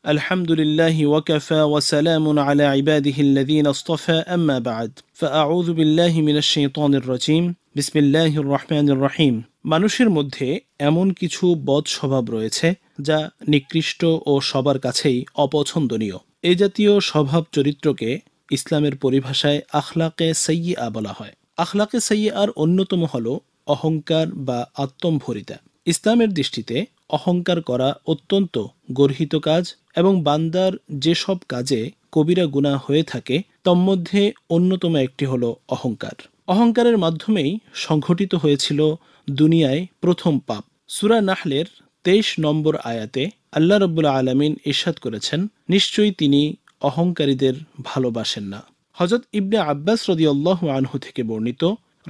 الحمد لله وكفى وسلام على عباده الذين اصطفى أما بعد فأعوذ بالله من الشيطان الرجيم بسم الله الرحمن الرحيم মানুষের মধ্যে এমন কিছু বদ স্বভাব রয়েছে যা নিকৃষ্ট ও সবার কাছেই অপছন্দনীয়। এই জাতীয় স্বভাব চরিত্রকে ইসলামের পরিভাষায় আখলাকে সাইয়্যিআ বলা হয়। আখলাকে সাইয়্যিআর অন্যতম হল অহংকার বা আত্মম্ভরিতা। ইসলামের দৃষ্টিতে অহংকার করা অত্যন্ত গর্হিত কাজ এবং বান্দার যেসব কাজে কবিরা গুনাহ হয়ে থাকে তন্মধ্যে অন্যতম একটি হল অহংকার। অহংকারের মাধ্যমেই সংঘটিত হয়েছিল দুনিয়ায় প্রথম পাপ। সূরা নাহলের 23 নম্বর আয়াতে আল্লাহ রাব্বুল আলামিন ইরশাদ করেছেন, নিশ্চয়ই তিনি অহংকারীদের ভালোবাসেন না। হযরত ইবনে আব্বাস রাদিয়াল্লাহু আনহু থেকে বর্ণিত,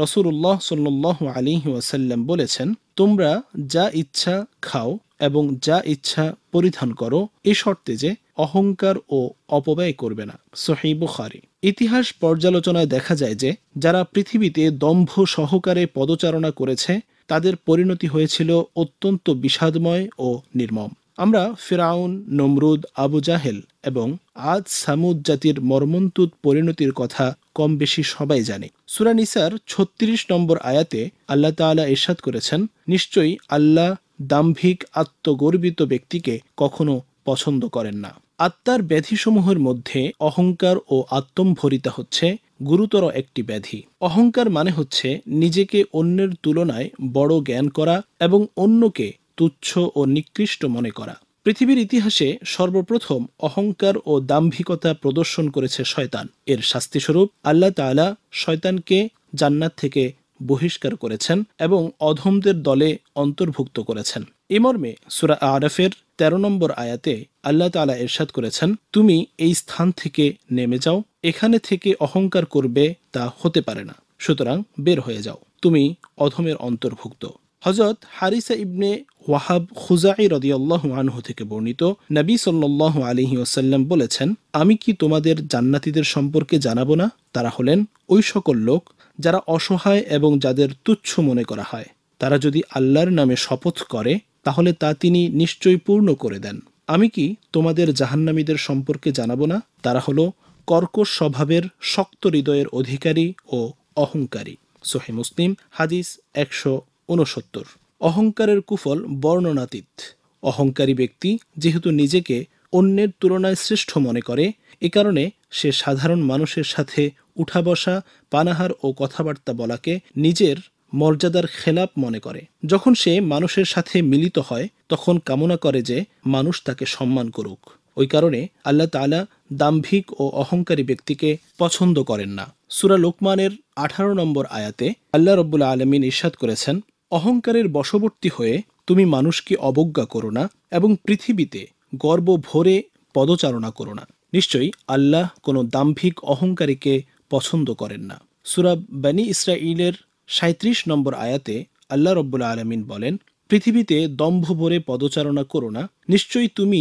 রাসূলুল্লাহ সাল্লাল্লাহু আলাইহি ওয়াসাল্লাম বলেছেন, তোমরা যা ইচ্ছা খাও এবং যা ইচ্ছা পরিধান করো, এই শর্তে যে অহংকার ও অপব্যয় করবে না। সহিহ বুখারী। ইতিহাস পর্যালোচনায় দেখা যায় যে যারা পৃথিবীতে দম্ভ সহকারে পদচারণা করেছে তাদের পরিণতি হয়েছিল অত্যন্ত বিষাদময় ও নির্মম। আমরা ফিরআউন, নমরুদ, আবু জাহেল এবং আদ সামুদ জাতির মর্মন্তুদ পরিণতির কথা কম বেশি সবাই জানে। সূরা নিসার 36 নম্বর আয়াতে আল্লাহ তাআলা ইরশাদ করেছেন, নিশ্চয়ই আল্লাহ দাম্ভিক আত্মগর্বিত ব্যক্তিকে কখনো পছন্দ করেন না। আত্মার ব্যাধিসমূহের মধ্যে অহংকার ও আত্মম্ভরিতা হচ্ছে গুরুতর একটি ব্যাধি। অহংকার মানে হচ্ছে নিজেকে অন্যের তুলনায় বড় জ্ঞান করা এবং অন্যকে তুচ্ছ ও নিকৃষ্ট মনে করা। পৃথিবীর ইতিহাসে সর্বপ্রথম অহংকার ও দাম্ভিকতা প্রদর্শন করেছে শয়তান। এর শাস্তিস্বরূপ আল্লাহ তাআলা শয়তানকে জান্নাত থেকে বহিষ্কার করেছেন এবং অধমদের দলে অন্তর্ভুক্ত করেছেন। এ মর্মে সূরা আরাফের 13 নম্বর আয়াতে আল্লাহ তাআলা ইরশাদ করেছেন, তুমি এই স্থান থেকে নেমে যাও, এখানে থেকে অহংকার করবে তা হতে পারে না, সুতরাং বের হয়ে যাও, তুমি অধমের অন্তর্ভুক্ত। হযরত হারিসা ইবনে ওয়াহাব খুজাই রাদিয়াল্লাহু আনহু থেকে বর্ণিত, নবী সাল্লাল্লাহু আলাইহি ওয়াসাল্লাম বলেছেন, আমি কি তোমাদের জান্নাতীদের সম্পর্কে জানাবো না? তারা হলেন ওই সকল লোক যারা অসহায় এবং যাদের তুচ্ছ মনে করা হয়। তারা যদি আল্লাহর নামে শপথ করে তাহলে তা তিনি নিশ্চয়ই পূর্ণ করে দেন। আমি কি তোমাদের জাহান্নামীদের সম্পর্কে জানাবো না? তারা হলো কর্কশ স্বভাবের, শক্ত হৃদয়ের অধিকারী ও অহংকারী। সহিহ মুসলিম হাদিস 169। অহংকারের কুফল বর্ণনাতীত। অহংকারী ব্যক্তি যেহেতু নিজেকে অন্যের তুলনায় শ্রেষ্ঠ মনে করে, এ কারণে সে সাধারণ মানুষের সাথে উঠা বসা, পানাহার ও কথাবার্তা বলাকে নিজের মর্যাদার খেলাপ মনে করে। যখন সে মানুষের সাথে মিলিত হয় তখন কামনা করে যে মানুষ তাকে সম্মান করুক। ওই কারণে আল্লাহ তাআলা দাম্ভিক ও অহংকারী ব্যক্তিকে পছন্দ করেন না। সূরা লোকমানের 18 নম্বর আয়াতে আল্লাহ রাব্বুল আলামিন ইরশাদ করেছেন, অহংকারের বশবর্তী হয়ে তুমি মানুষকে অবজ্ঞা করো না এবং পৃথিবীতে গর্ব ভরে পদচারণা করো না। নিশ্চয়ই আল্লাহ কোনো দাম্ভিক অহংকারীকে পছন্দ করেন না। সূরা বনী ইসরাঈলের 37 নম্বর আয়াতে আল্লাহ রাব্বুল আলামিন বলেন, পৃথিবীতে দম্ভ ভরে পদচারণা করো না, নিশ্চয়ই তুমি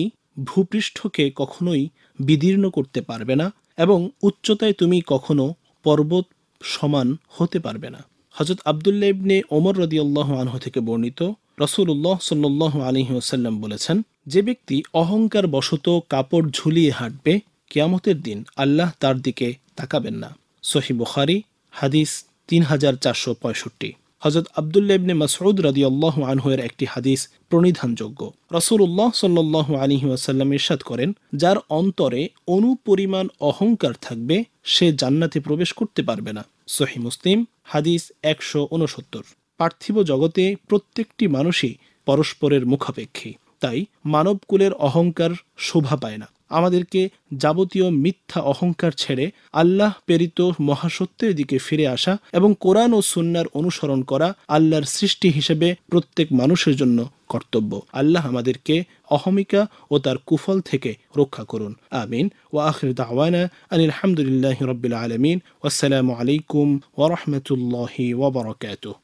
ভূপৃষ্ঠকে কখনোই বিদীর্ণ করতে পারবে না এবং উচ্চতায় তুমি কখনো পর্বত সমান হতে পারবে না। হযরত আব্দুল্লাহ ইবনে ওমর রাদিয়াল্লাহু আনহু থেকে বর্ণিত, রাসূলুল্লাহ সাল্লাল্লাহু আলাইহি ওয়াসাল্লাম বলেছেন, যে ব্যক্তি অহংকার বশত কাপড় ঝুলিয়ে হাঁটবে, কিয়ামতের দিন আল্লাহ তার দিকে তাকাবেন না। সহিহ বুখারী হাদিস 3465। হযরত আব্দুল্লাহ ইবনে মাসউদ রাদিয়াল্লাহু আনহু এর একটি হাদিস প্রণিধানযোগ্য। রাসূলুল্লাহ সাল্লাল্লাহু আলাইহি ওয়াসাল্লাম ইরশাদ করেন, যার অন্তরে অনুপরিমাণ অহংকার থাকবে সে জান্নাতে প্রবেশ করতে পারবে না। সহিহ মুসলিম হাদিস 169। পার্থিব জগতে প্রত্যেকটি মানুষই পরস্পরের মুখাপেক্ষী, তাই মানবকুলের অহংকার শোভা পায় না। আমাদেরকে যাবতীয় মিথ্যা অহংকার ছেড়ে আল্লাহ প্রেরিত মহাসত্যের দিকে ফিরে আসা এবং কোরআন ও সুন্নাহর অনুসরণ করা আল্লাহর সৃষ্টি হিসেবে প্রত্যেক মানুষের জন্য কর্তব্য। আল্লাহ আমাদেরকে অহমিকা ও তার কুফল থেকে রক্ষা করুন। আমিন। ওয়া আখিরু দাওয়ানা আনিল হামদুলিল্লাহি রাব্বিল আলামিন। ওয়াসসালামু আলাইকুম ওয়া রাহমাতুল্লাহি ওয়া বারাকাতুহু।